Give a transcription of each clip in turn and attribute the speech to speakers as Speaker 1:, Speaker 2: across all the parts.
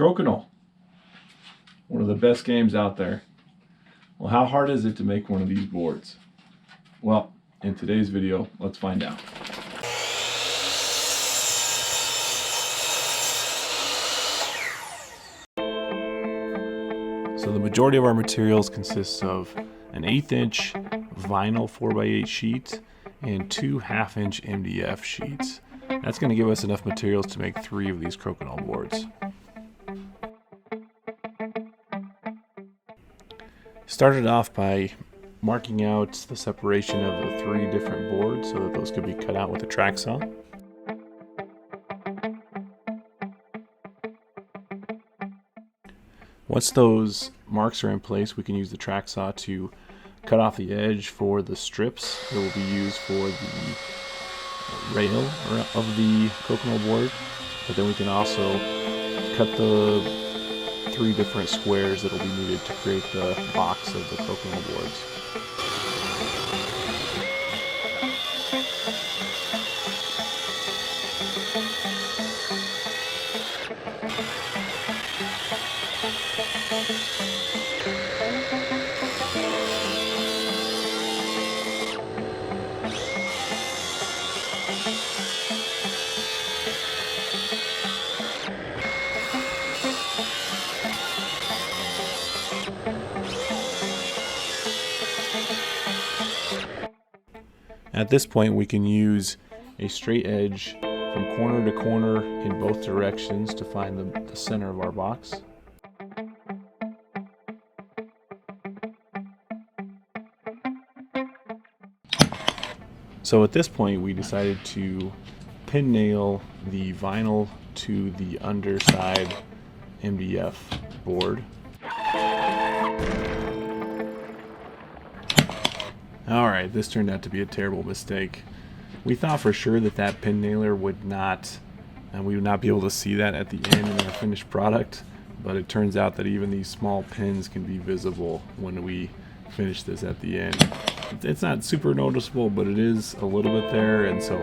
Speaker 1: Crokinole, one of the best games out there. Well, how hard is it to make one of these boards? Well, in today's video, let's find out. So the majority of our materials consists of an 1/8 inch vinyl 4x8 sheet and 2 1/2 inch MDF sheets. That's going to give us enough materials to make 3 of these Crokinole boards. Started off by marking out the separation of the 3 different boards so that those could be cut out with a track saw. Once those marks are in place, we can use the track saw to cut off the edge for the strips that will be used for the rail of the Crokinole board, but then we can also cut the 3 different squares that will be needed to create the box of the Crokinole boards. At this point, we can use a straight edge from corner to corner in both directions to find the center of our box. So at this point, we decided to pin nail the vinyl to the underside MDF board. Alright, this turned out to be a terrible mistake. We thought for sure that that pin nailer would not, and we would not be able to see that at the end in our finished product, but it turns out that even these small pins can be visible when we finish this at the end. It's not super noticeable, but it is a little bit there, and so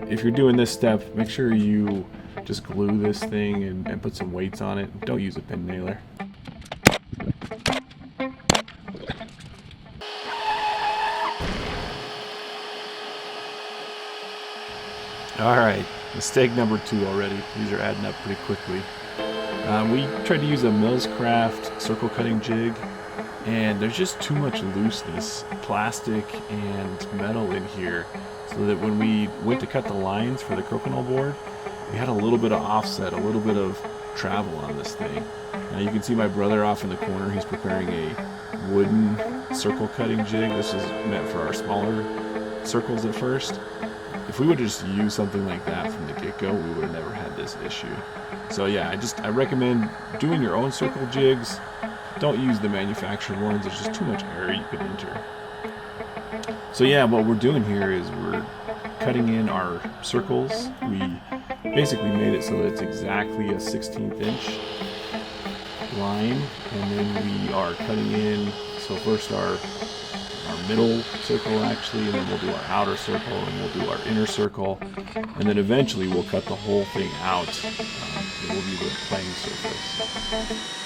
Speaker 1: if you're doing this step, make sure you just glue this thing and put some weights on it. Don't use a pin nailer. Alright, mistake number 2 already. These are adding up pretty quickly. We tried to use a Mills Craft circle cutting jig, and there's just too much looseness, plastic and metal in here, so that when we went to cut the lines for the Crokinole board, we had a little bit of offset, a little bit of travel on this thing. Now you can see my brother off in the corner. He's preparing a wooden circle cutting jig. This is meant for our smaller circles at first. If we would have just used something like that from the get-go, we would have never had this issue. So yeah, I recommend doing your own circle jigs. Don't use the manufactured ones. There's just too much air you could enter. So yeah, what we're doing here is we're cutting in our circles. We basically made it so that it's exactly a 1/16 inch line, and then we are cutting in, so first our middle circle actually, and then we'll do our outer circle, and we'll do our inner circle, and then eventually we'll cut the whole thing out. It will be the playing surface.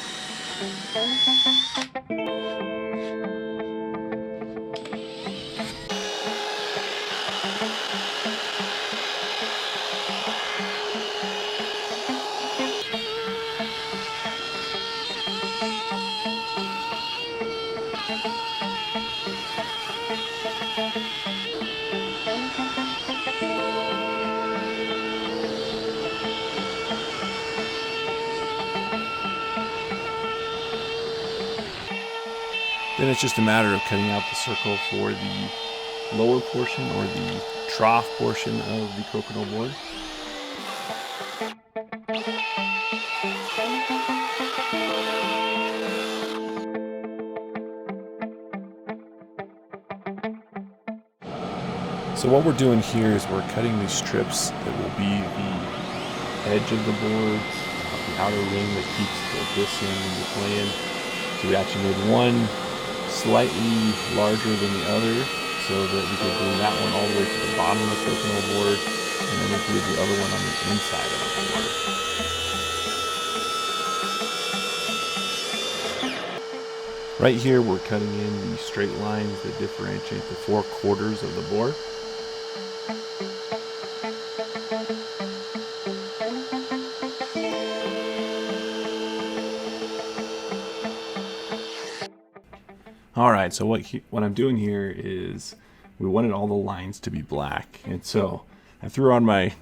Speaker 1: Then it's just a matter of cutting out the circle for the lower portion, or the trough portion of the Crokinole board. So what we're doing here is we're cutting these strips that will be the edge of the board, the outer ring that keeps this in when you're playing. So we actually made one slightly larger than the other, so that we could bring that one all the way to the bottom of the Crokinole board, and then we could do the other one on the inside of the board. Right here we're cutting in the straight lines that differentiate the 4 quarters of the board. Alright, so what I'm doing here is we wanted all the lines to be black, and so I threw on my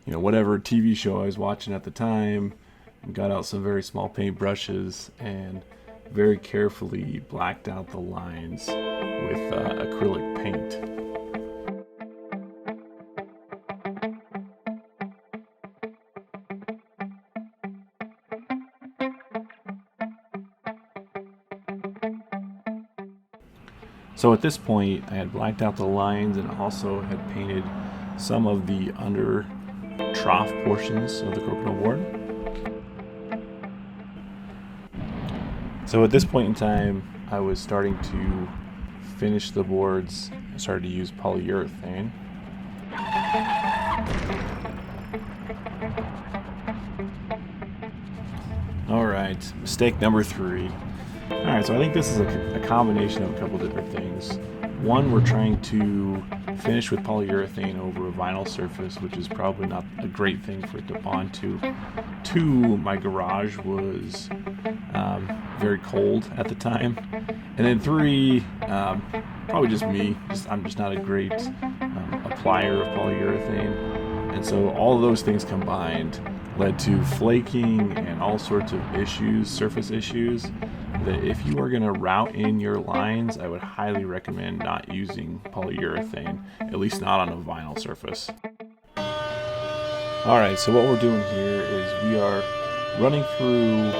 Speaker 1: whatever TV show I was watching at the time, and got out some very small paint brushes and very carefully blacked out the lines with acrylic paint. So at this point, I had blacked out the lines and also had painted some of the under trough portions of the Crokinole board. So at this point in time, I was starting to finish the boards. I started to use polyurethane. Alright, mistake number 3. Alright, so I think this is a combination of a couple different things. One, we're trying to finish with polyurethane over a vinyl surface, which is probably not a great thing for it to bond to. 2, my garage was very cold at the time. And then 3, probably just me. I'm just not a great applier of polyurethane. And so all of those things combined led to flaking and all sorts of issues, surface issues, that if you are going to route in your lines, I would highly recommend not using polyurethane, at least not on a vinyl surface. Alright, so what we're doing here is we are running through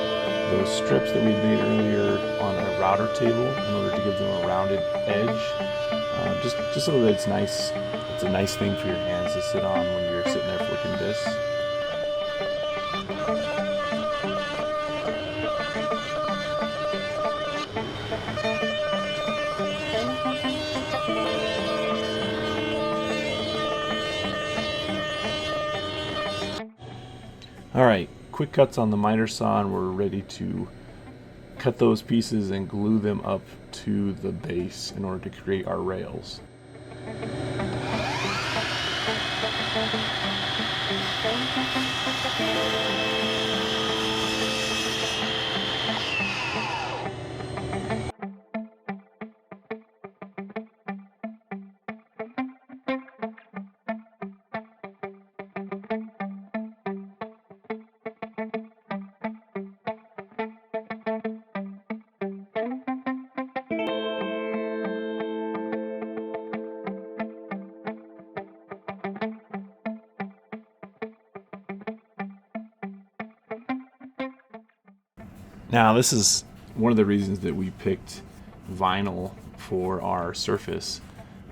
Speaker 1: those strips that we made earlier on a router table in order to give them a rounded edge, just so that it's nice. It's a nice thing for your hands to sit on when you're sitting there flicking this. Alright, quick cuts on the miter saw, and we're ready to cut those pieces and glue them up to the base in order to create our rails. Now, this is one of the reasons that we picked vinyl for our surface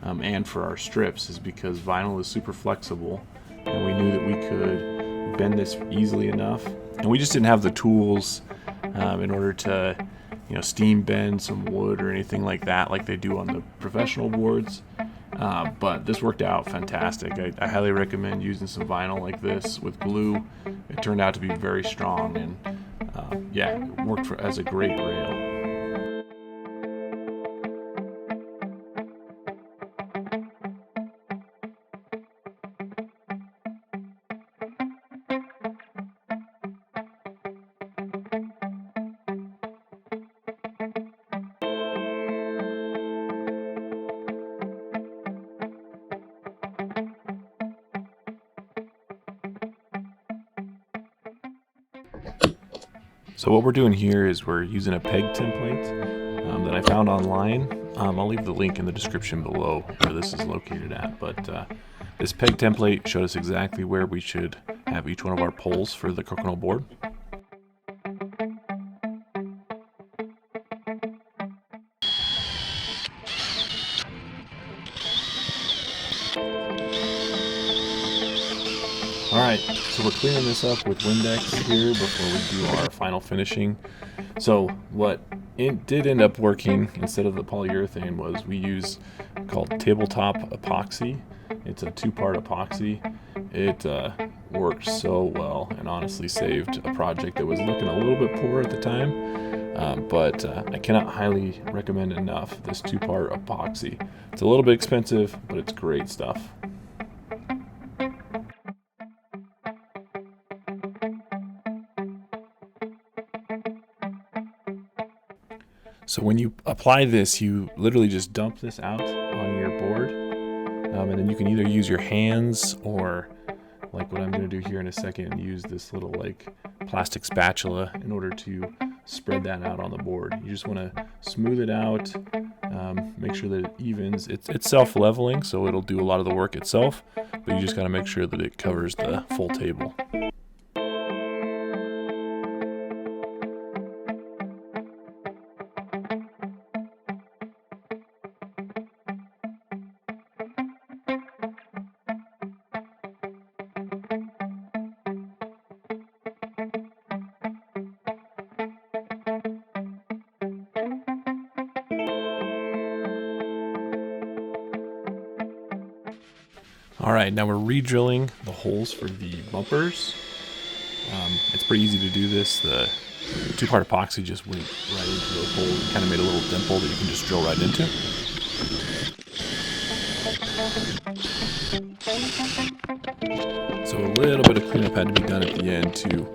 Speaker 1: and for our strips, is because vinyl is super flexible, and we knew that we could bend this easily enough. And we just didn't have the tools in order to, steam bend some wood or anything like that, like they do on the professional boards. But this worked out fantastic. I highly recommend using some vinyl like this with glue. It turned out to be very strong, and yeah, it worked as a great rail. So what we're doing here is we're using a peg template that I found online. I'll leave the link in the description below where this is located at, but this peg template showed us exactly where we should have each one of our poles for the Crokinole board. Alright, so we're cleaning this up with Windex here before we do our final finishing. So what it did end up working instead of the polyurethane was we use called tabletop epoxy. It's a two-part epoxy. It worked so well and honestly saved a project that was looking a little bit poor at the time. But I cannot highly recommend enough this two-part epoxy. It's a little bit expensive, but it's great stuff. So when you apply this, you literally just dump this out on your board, and then you can either use your hands or, like what I'm going to do here in a second, use this little like plastic spatula in order to spread that out on the board. You just want to smooth it out, make sure that it evens. It's self-leveling, so it'll do a lot of the work itself, but you just got to make sure that it covers the full table. Alright, now we're re-drilling the holes for the bumpers. It's pretty easy to do this. The two-part epoxy just went right into the hole and kind of made a little dimple that you can just drill right into. So a little bit of cleanup had to be done at the end to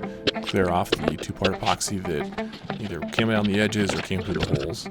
Speaker 1: clear off the two-part epoxy that either came out on the edges or came through the holes.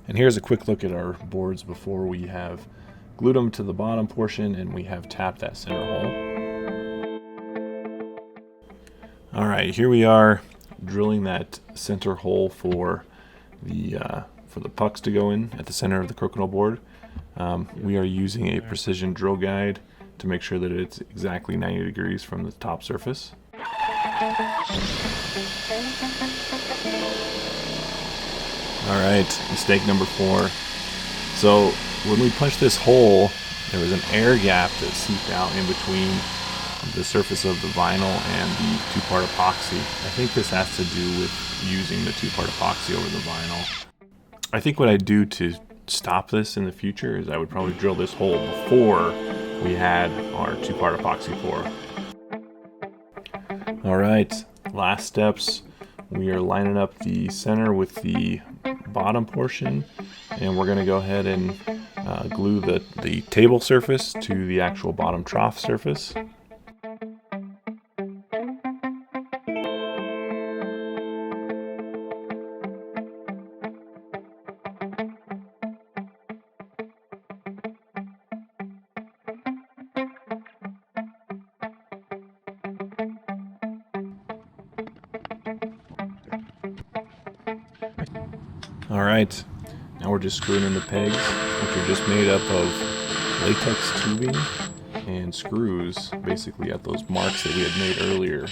Speaker 1: And here's a quick look at our boards before we have glued them to the bottom portion and we have tapped that center hole. Alright, here we are drilling that center hole for the pucks to go in at the center of the Crokinole board. We are using a precision drill guide to make sure that it's exactly 90 degrees from the top surface. Alright, mistake number 4. So when we punched this hole, there was an air gap that seeped out in between the surface of the vinyl and the two-part epoxy. I think this has to do with using the two-part epoxy over the vinyl. I think what I'd do to stop this in the future is I would probably drill this hole before we had our two-part epoxy pour. Alright, last steps. We are lining up the center with the bottom portion, and we're going to go ahead and glue the table surface to the actual bottom trough surface. Alright, now we're just screwing in the pegs, which are just made up of latex tubing and screws, basically at those marks that we had made earlier.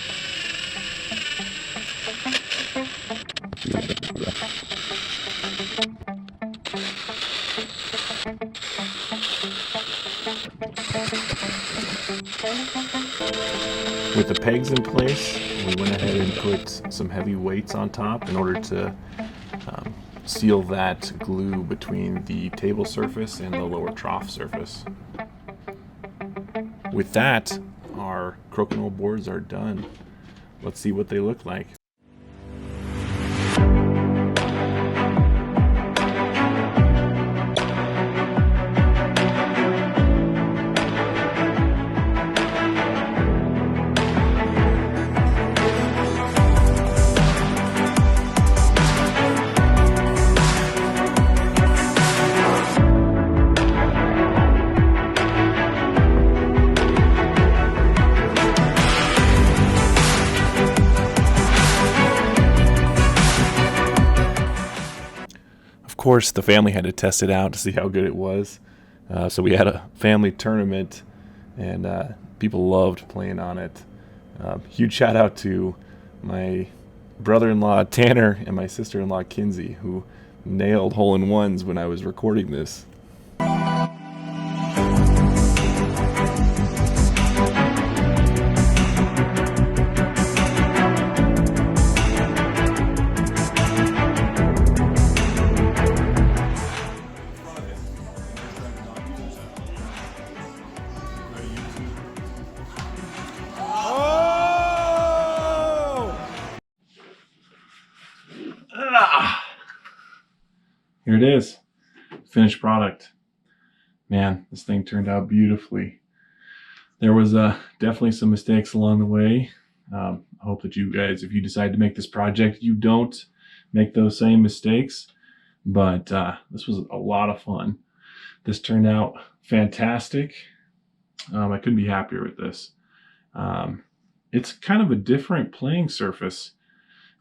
Speaker 1: With the pegs in place, we went ahead and put some heavy weights on top in order to seal that glue between the table surface and the lower trough surface. With that, our Crokinole boards are done. Let's see what they look like. Of course, the family had to test it out to see how good it was. So we had a family tournament and people loved playing on it. Huge shout out to my brother-in-law Tanner and my sister-in-law Kinsey, who nailed hole-in-ones when I was recording this. Here it is, finished product. Man, this thing turned out beautifully. There was definitely some mistakes along the way. I hope that you guys, if you decide to make this project, you don't make those same mistakes. But this was a lot of fun. This turned out fantastic. I couldn't be happier with this. It's kind of a different playing surface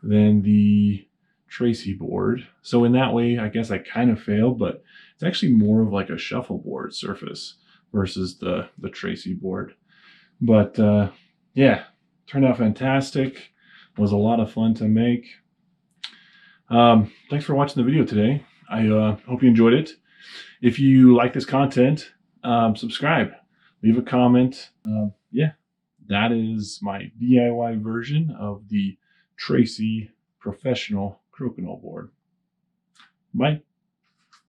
Speaker 1: than the Tracey board. So in that way, I guess I kind of failed, but it's actually more of like a shuffleboard surface versus the Tracey board. But yeah, turned out fantastic. Was a lot of fun to make. Thanks for watching the video today. I hope you enjoyed it. If you like this content, subscribe, leave a comment. Yeah, that is my DIY version of the Tracey Professional Crokinole board. Bye.